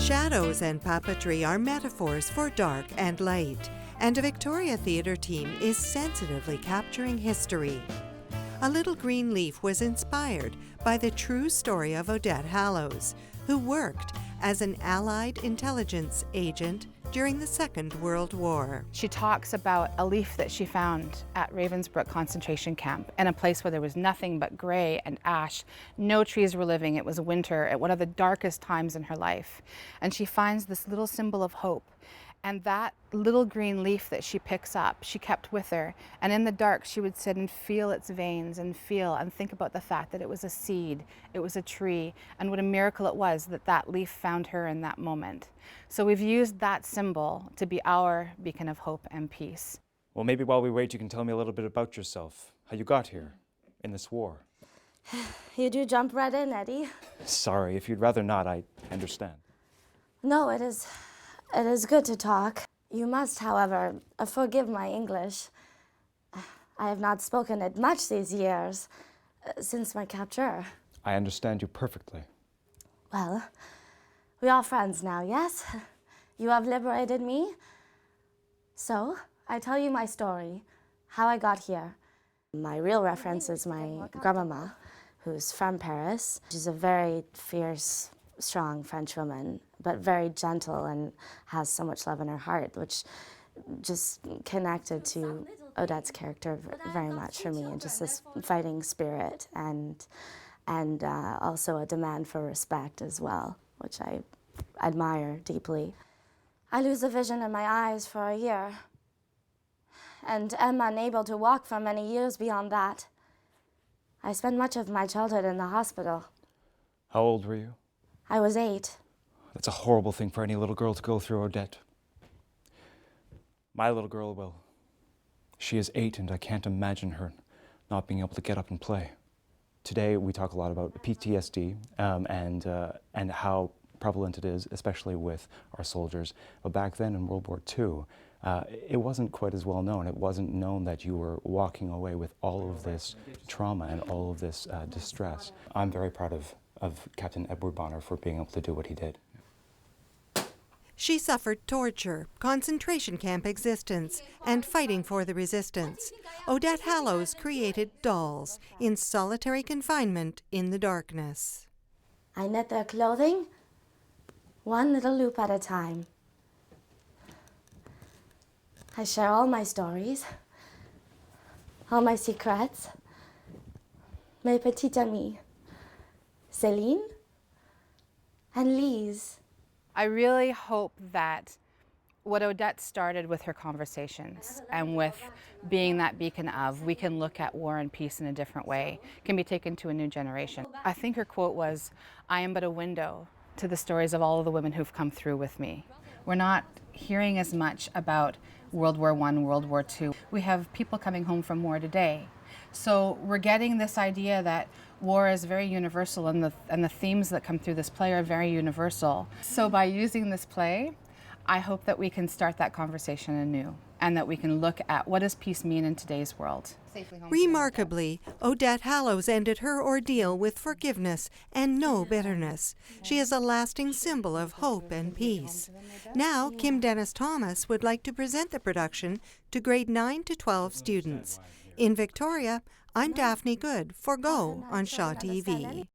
Shadows and puppetry are metaphors for dark and light, and a Victoria Theatre team is sensitively capturing history. A Little Green Leaf was inspired by the true story of Odette Hallowes, who worked as an Allied intelligence agent during the Second World War. She talks about a leaf that she found at Ravensbrück concentration camp in a place where there was nothing but gray and ash. No trees were living. It was winter at one of the darkest times in her life. And she finds this little symbol of hope. And that little green leaf that she picks up, she kept with her. And in the dark, she would sit and feel its veins and feel and think about the fact that it was a seed, it was a tree, and what a miracle it was that that leaf found her in that moment. So we've used that symbol to be our beacon of hope and peace. Well, maybe while we wait, you can tell me a little bit about yourself, how you got here in this war. You do jump right in, Eddie. Sorry, if you'd rather not, I understand. No, it is good to talk. You must, however, forgive my English. I have not spoken it much these years, since my capture. I understand you perfectly. Well, we are friends now, yes? You have liberated me. So, I tell you my story, how I got here. My real reference is my grandmama, who's from Paris. She's a very fierce, strong French woman, but very gentle and has so much love in her heart, which just connected to Odette's character very much for me, and just this fighting spirit and also a demand for respect as well, which I admire deeply. I lose the vision in my eyes for a year and am unable to walk for many years beyond that. I spent much of my childhood in the hospital. How old were you? I was 8. That's a horrible thing for any little girl to go through, Odette. My little girl, well, she is 8 and I can't imagine her not being able to get up and play. Today we talk a lot about PTSD and how prevalent it is, especially with our soldiers. But back then in World War II, it wasn't quite as well known. It wasn't known that you were walking away with all of this trauma and all of this distress. I'm very proud of Captain Edward Bonner for being able to do what he did. She suffered torture, concentration camp existence, and fighting for the resistance. Odette Hallowes created dolls in solitary confinement in the darkness. I knit their clothing, one little loop at a time. I share all my stories, all my secrets. Mes petites amies, Céline and Lise. I really hope that what Odette started with her conversations and with being that beacon of, we can look at war and peace in a different way, can be taken to a new generation. I think her quote was, "I am but a window to the stories of all of the women who've come through with me." We're not hearing as much about World War I, World War II. We have people coming home from war today. So we're getting this idea that war is very universal, and the themes that come through this play are very universal. So by using this play, I hope that we can start that conversation anew, and that we can look at what does peace mean in today's world. Remarkably, Odette Hallowes ended her ordeal with forgiveness and no bitterness. She is a lasting symbol of hope and peace. Now, Kim Dennis-Thomas would like to present the production to grade 9 to 12 students. In Victoria, I'm Daphne Good for Go on ShawTV.